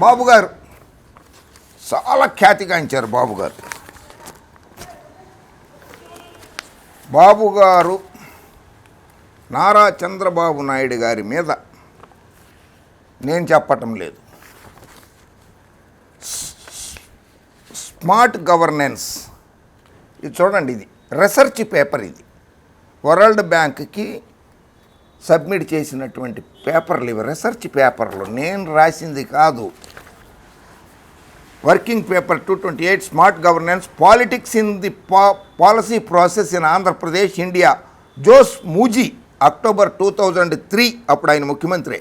బాబు గారు చాలా ఖ్యాతిగాంచారు. బాబు గారు నారా చంద్రబాబు నాయుడు గారి మీద నేను చెప్పటం లేదు, స్మార్ట్ గవర్నెన్స్, ఇది చూడండి, ఇది రీసెర్చ్ పేపర్, ఇది వరల్డ్ బ్యాంక్కి సబ్మిట్ చేసినటువంటి పేపర్లు ఇవి, రీసెర్చ్ పేపర్లు, నేను రాసింది కాదు. Working paper 228 smart governance politics in the policy process in Andhra Pradesh India, Jose మూజీ, October 2003, అప్పుడు ఆయన ముఖ్యమంత్రి.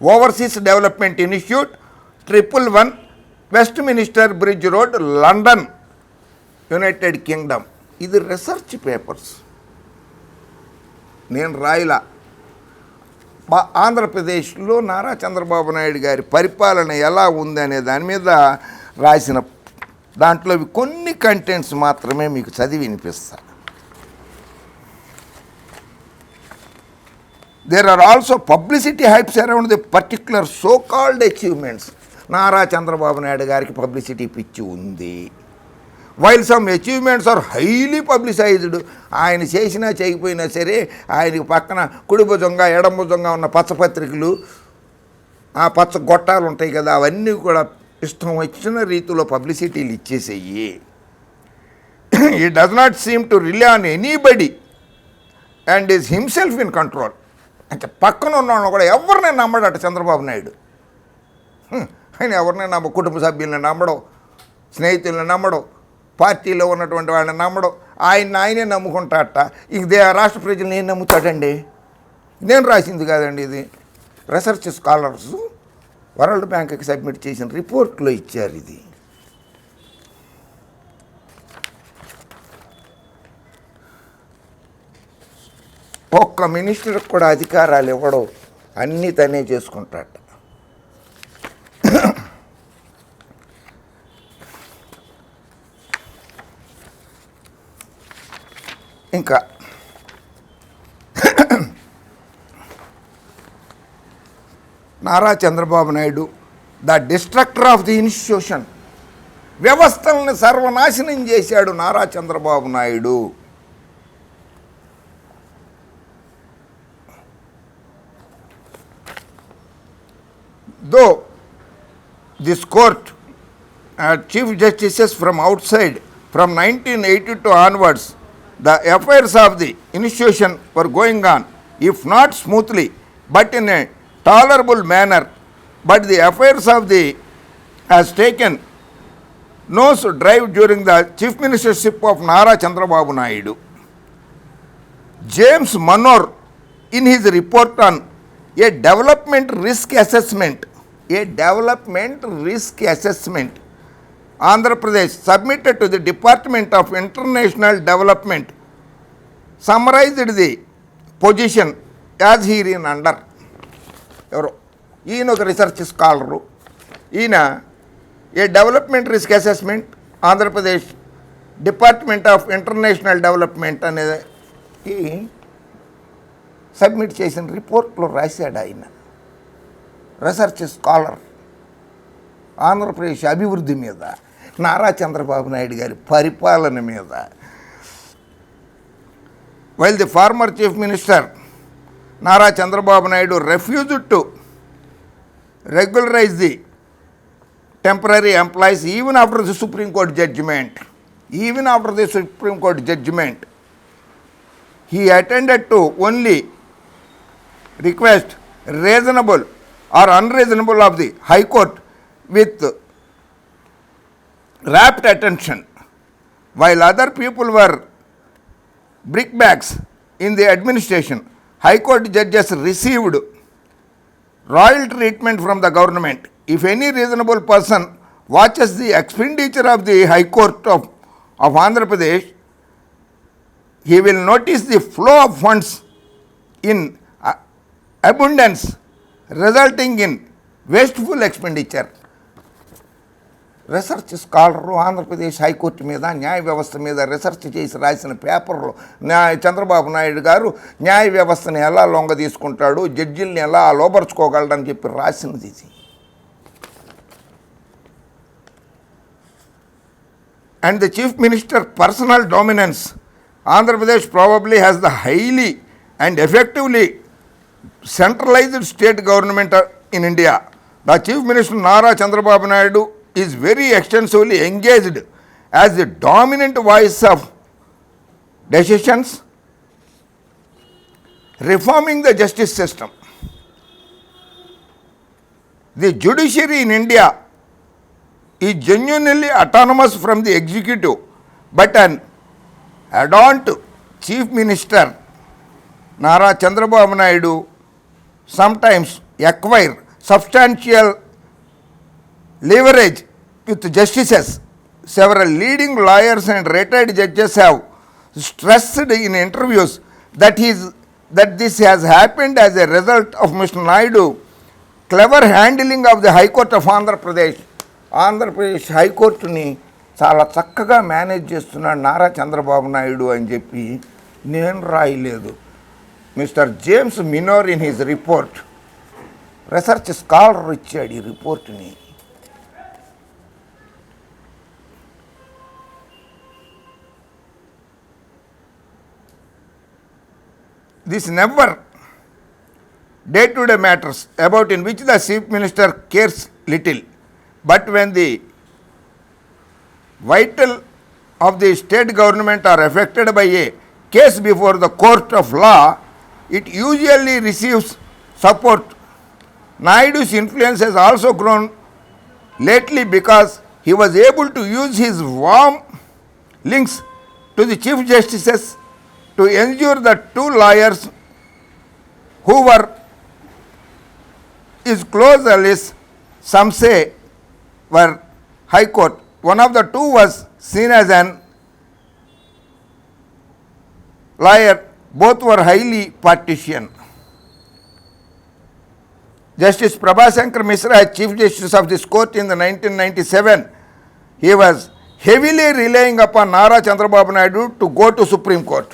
Overseas development institute, 111 west minister bridge road, London, United Kingdom. ఇది రీసెర్చ్ పేపర్స్, నేను రాయలా. ఆంధ్రప్రదేశ్లో నారా చంద్రబాబు నాయుడు గారి పరిపాలన ఎలా ఉందనే దాని మీద రాసిన దాంట్లో కొన్ని కంటెంట్స్ మాత్రమే మీకు చదివి వినిపిస్తా. There are also publicity hypes around the particular so called achievements. Nara Chandrababu Naidu గారికి పబ్లిసిటీ పిచ్చి ఉంది. While some achievements are highly publicized. ఆయన చేసినా చేయకపోయినా సరే ఆయనకి పక్కన కుడి భుజంగా ఎడమ భుజంగా ఉన్న పచ్చపత్రికలు, ఆ పచ్చ గొట్టాలు ఉంటాయి కదా, అవన్నీ కూడా ఇష్టం వచ్చిన రీతిలో పబ్లిసిటీలు ఇచ్చేసేయి. ఈ does not seem to relay on anybody and is himself in control. అంటే పక్కన ఉన్న కూడా ఎవరినైనా నమ్మడట చంద్రబాబు నాయుడు. ఆయన ఎవరినైనా కుటుంబ సభ్యులను నమ్మడం, స్నేహితులను నమ్మడం, పార్టీలో ఉన్నటువంటి వాళ్ళని నమ్మడం, ఆయనే నమ్ముకుంటాడట. ఇంక రాష్ట్ర ప్రజలను ఏం నమ్ముతాడండి? నేను రాసింది కాదండి, ఇది రీసెర్చ్ స్కాలర్స్ వరల్డ్ బ్యాంక్కి సబ్మిట్ చేసిన రిపోర్ట్లో ఇచ్చారు. ఇది ఒక్క మినిస్టర్కి కూడా అధికారాలు ఇవ్వడం, అన్నీ తనే చేసుకుంటాడట. ఇంకా Nara Chandrababu Naidu the destructor of the institution, వ్యవస్థలను సర్వనాశనం చేశాడు Nara Chandrababu Naidu. Though this court chief justices from outside from 1982 onwards, the affairs of the institution were going on, if not smoothly, but in a tolerable manner. But the affairs of the has taken nose drive during the chief ministership of Nara Chandrababu Naidu. James Manor, in his report on a development risk assessment, Andhra Pradesh submitted to the Department of International Development, summarized the position as herein under. ఎవరో ఈయన ఒక research scholar, ఈయన ఏ development risk assessment Andhra Pradesh department of international development అనేది submit చేసిన రిపోర్ట్లో రాశాడు. ఆయన research scholar Andhra Pradesh అభివృద్ధి మీద, నారా చంద్రబాబు నాయుడు గారి పరిపాలన మీద. While the former chief minister Nara Chandrababu Naidu refused to regularize the temporary employees even after the Supreme Court judgment, he attended to only request reasonable or unreasonable of the High Court with rapt attention, while other people were brickbats in the administration. High Court judges received royal treatment from the government. If any reasonable person watches the expenditure of the High Court of Andhra Pradesh, he will notice the flow of funds in abundance, resulting in wasteful expenditure. Research scholar Andhra Pradesh high court మీద, న్యాయ వ్యవస్థ మీద research చేసి రాసిన పేపర్లో చంద్రబాబు నాయుడు గారు న్యాయ వ్యవస్థని ఎలా లొంగ తీసుకుంటాడు, జడ్జిల్ని ఎలా లోపరుచుకోగలడని చెప్పి రాసినది ఇది. and the Chief Minister personal dominance, Andhra Pradesh probably has the highly and effectively centralized state government in India. The Chief Minister Nara Chandrababu Naidu is very extensively engaged as the dominant voice of decisions, reforming the justice system. The judiciary in India is genuinely autonomous from the executive, but an adorned Chief Minister Nara Chandrababu Naidu sometimes acquire substantial leverage with justices. Several leading lawyers and retired judges have stressed in interviews that this has happened as a result of Mr. Naidu clever handling of the High Court of Andhra Pradesh. Andhra Pradesh హైకోర్టుని చాలా చక్కగా manage చేస్తున్నాడు నారా చంద్రబాబు నాయుడు అని చెప్పి నేను రాయలేదు. Mister James Manor in his report, research scholar ఇచ్చాడు ఈ రిపోర్ట్ని. This never day-to-day matters about in which the Chief Minister cares little. But when the vital of the state government are affected by a case before the court of law, it usually receives support. Naidu's influence has also grown lately because he was able to use his warm links to the Chief Justices to ensure that two lawyers who were his close allies, some say, were High Court. One of the two was seen as an lawyer. Both were highly partisan. Justice Prabhashankar Mishra, Chief Justice of this court in the 1997, he was heavily relying upon Nara Chandrababu Naidu to go to Supreme Court.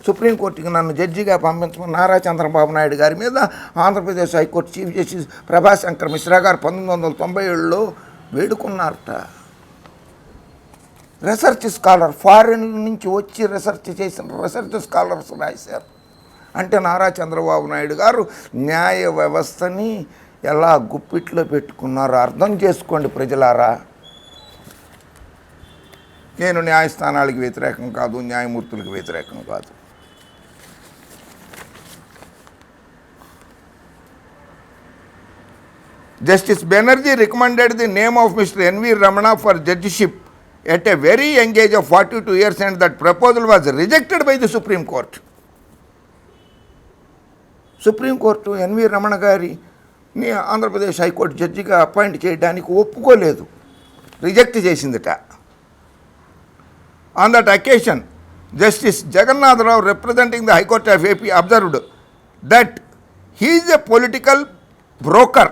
సుప్రీంకోర్టుకి నన్ను జడ్జిగా పంపించమని నారా చంద్రబాబు నాయుడు గారి మీద Andhra Pradesh high court chief justice Prabhashankar Mishra గారు 1997లో వేడుకున్నారట. Research scholar, foreign నుంచి వచ్చి research చేసిన రీసెర్చ్ స్కాలర్స్ రాశారు. అంటే నారా చంద్రబాబు నాయుడు గారు న్యాయ వ్యవస్థని ఎలా గుప్పిట్లో పెట్టుకున్నారో అర్థం చేసుకోండి ప్రజలారా. నేను న్యాయస్థానాలకు వ్యతిరేకం కాదు, న్యాయమూర్తులకు వ్యతిరేకం కాదు. Justice Banerjee recommended the name of Mr. N.V. Ramana for judgeship at a very young age of 42 years and that proposal was rejected by the Supreme Court. Supreme court N V Ramana గారిని ఆంధ్రప్రదేశ్ హైకోర్టు జడ్జిగా appoint చేయడానికి ఒప్పుకోలేదు, reject చేసిందిట. On that occasion, Justice Jagannath Rao, representing the High Court of AP, observed that he is a political broker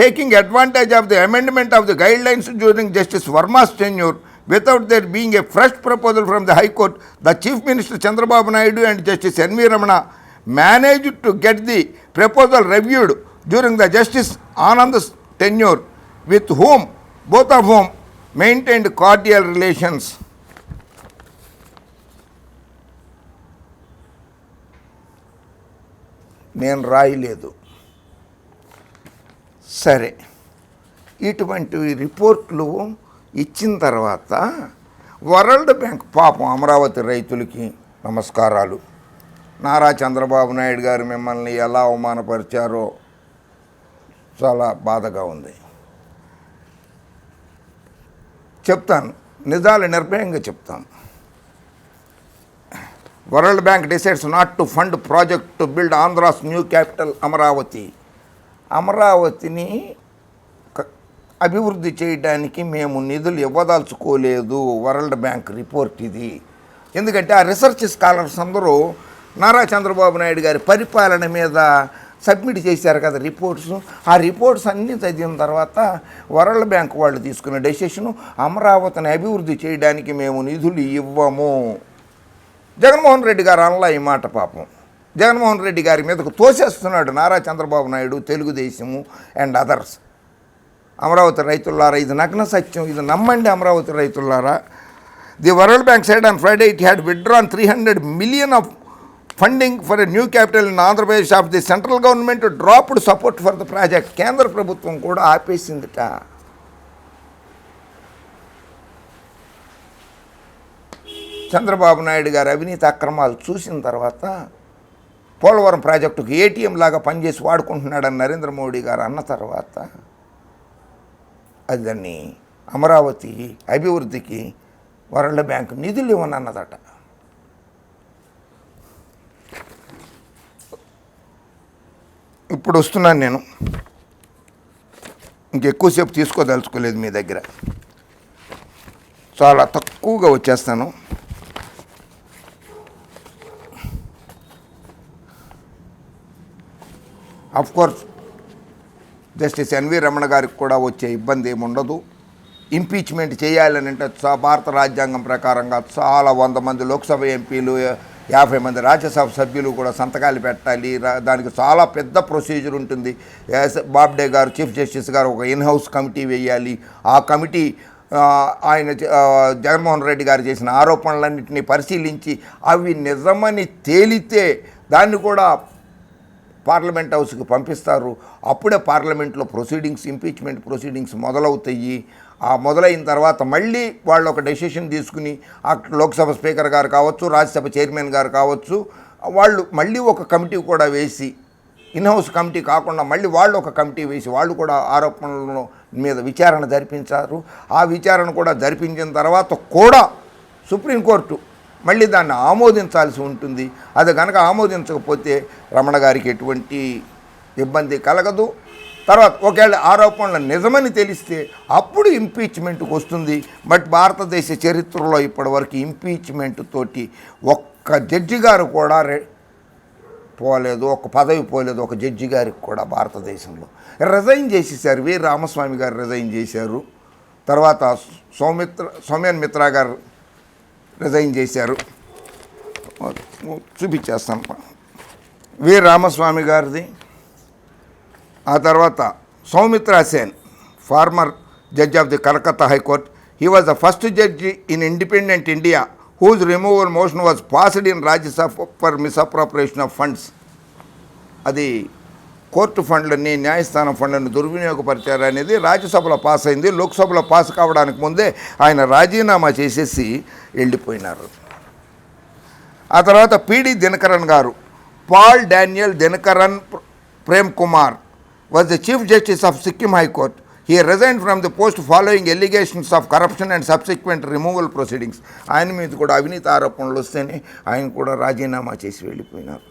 taking advantage of the amendment of the guidelines during Justice Verma's tenure without there being a fresh proposal from the High Court. The Chief Minister Chandrababu Naidu and Justice N.V. Ramana managed to get the proposal reviewed during the Justice Anand's tenure, with whom both of whom maintained cordial relations. నేను రాయలేదు. సరే, ఇటువంటి రిపోర్ట్లు ఇచ్చిన తర్వాత world bank పాపం అమరావతి రైతులకి నమస్కారాలు. నారా చంద్రబాబు నాయుడు గారు మిమ్మల్ని ఎలా అవమానపరిచారో చాలా బాధగా ఉంది. చెప్తాను, నిజాలు నిర్భయంగా చెప్తాను. World Bank decides not to fund project to build Andhra's new capital, Amaravati. అమరావతిని అభివృద్ధి చేయడానికి మేము నిధులు ఇవ్వదలుచుకోలేదు. వరల్డ్ బ్యాంక్ రిపోర్ట్ ఇది. ఎందుకంటే ఆ రీసెర్చ్ స్కాలర్స్ అందరూ నారా చంద్రబాబు నాయుడు గారి పరిపాలన మీద సబ్మిట్ చేశారు కదా రిపోర్ట్స్. ఆ రిపోర్ట్స్ అన్నీ చదివిన తర్వాత వరల్డ్ బ్యాంక్ వాళ్ళు తీసుకున్న డెసిషను అమరావతిని అభివృద్ధి చేయడానికి మేము నిధులు ఇవ్వము. జగన్మోహన్ రెడ్డి గారు అనలా ఈ మాట. పాపం జగన్మోహన్ రెడ్డి గారి మీదకు తోసేస్తున్నాడు నారా చంద్రబాబు నాయుడు, తెలుగుదేశము అండ్ అదర్స్. అమరావతి రైతులారా, ఇది నగ్న సత్యం, ఇది నమ్మండి Amaravati రైతులారా. The World Bank said on Friday it had withdrawn 300 million of funding for a new capital in Andhra Pradesh after the central government dropped support for the project. కేంద్ర ప్రభుత్వం కూడా ఆపేసిందిట. చంద్రబాబు నాయుడు గారు అవినీతి అక్రమాలు చూసిన తర్వాత పోలవరం ప్రాజెక్టుకు ఏటీఎం లాగా పనిచేసి వాడుకుంటున్నాడని నరేంద్ర మోడీ గారు అన్న తర్వాత అది దాన్ని అమరావతి అభివృద్ధికి వరల్డ్ బ్యాంక్ నిధులు ఇవ్వనన్నదట. ఇప్పుడు వస్తున్నాను నేను, ఇంకెక్కువసేపు తీసుకోదలుచుకోలేదు మీ దగ్గర, చాలా తక్కువగా వచ్చేస్తాను. కోర్స్ జస్టిస్ ఎన్వి రమణ గారికి కూడా వచ్చే ఇబ్బంది ఏమి ఉండదు. ఇంపీచ్మెంట్ చేయాలని అంటే భారత రాజ్యాంగం ప్రకారంగా చాలా 100 మంది లోక్సభ ఎంపీలు 50 మంది రాజ్యసభ సభ్యులు కూడా సంతకాలు పెట్టాలి. దానికి చాలా పెద్ద ప్రొసీజర్ ఉంటుంది. బాబ్డే గారు చీఫ్ జస్టిస్ గారు ఒక ఇన్హౌస్ కమిటీ వేయాలి. ఆ కమిటీ ఆయన జగన్మోహన్ రెడ్డి గారు చేసిన ఆరోపణలన్నింటినీ పరిశీలించి అవి నిజమని తేలితే దాన్ని కూడా పార్లమెంట్ హౌస్కి పంపిస్తారు. అప్పుడే పార్లమెంట్లో ప్రొసీడింగ్స్, ఇంపీచ్మెంట్ ప్రొసీడింగ్స్ మొదలవుతాయి. ఆ మొదలైన తర్వాత మళ్ళీ వాళ్ళు ఒక డెసిషన్ తీసుకుని లోక్సభ స్పీకర్ గారు కావచ్చు, రాజ్యసభ చైర్మన్ గారు కావచ్చు, వాళ్ళు మళ్ళీ ఒక కమిటీ కూడా వేసి, ఇన్హౌస్ కమిటీ కాకుండా మళ్ళీ వాళ్ళు ఒక కమిటీ వేసి వాళ్ళు కూడా ఆరోపణల మీద విచారణ జరిపించారు. ఆ విచారణ కూడా జరిపించిన తర్వాత కూడా సుప్రీంకోర్టు మళ్ళీ దాన్ని ఆమోదించాల్సి ఉంటుంది. అది కనుక ఆమోదించకపోతే రమణ గారికి ఎటువంటి ఇబ్బంది కలగదు. తర్వాత ఒకవేళ ఆరోపణలు నిజమని తెలిస్తే అప్పుడు ఇంపీచ్మెంట్కి వస్తుంది. బట్ భారతదేశ చరిత్రలో ఇప్పటివరకు ఇంపీచ్మెంట్ తోటి ఒక్క జడ్జి గారు కూడా పోలేదు, ఒక పదవి పోలేదు ఒక జడ్జి గారికి కూడా. భారతదేశంలో రిజైన్ చేసేసారు. వి రామస్వామి గారు రిజైన్ చేశారు. తర్వాత సౌమ్యన్ మిత్రా గారు రిజైన్ చేశారు. చూపించేస్తాను వి రామస్వామి గారిది. ఆ తర్వాత Soumitra Sen, former judge of the Calcutta high court. He was the first judge in independent India whose removal motion was passed in Rajya Sabha for misappropriation of funds. అది కోర్టు ఫండ్లని, న్యాయస్థానం ఫండ్లను దుర్వినియోగపరిచారు అనేది రాజ్యసభలో పాస్ అయింది. లోక్సభలో పాస్ కావడానికి ముందే ఆయన రాజీనామా చేసేసి వెళ్ళిపోయినారు. ఆ తర్వాత పిడి దినకరన్ గారు, Paul Daniel Dinakaran Prem Kumar was the Chief Justice of Sikkim High Court. He resigned from the post following allegations of corruption and subsequent removal proceedings. ఆయన మీద కూడా అవినీతి ఆరోపణలు వస్తేనే ఆయన కూడా రాజీనామా చేసి వెళ్ళిపోయినారు.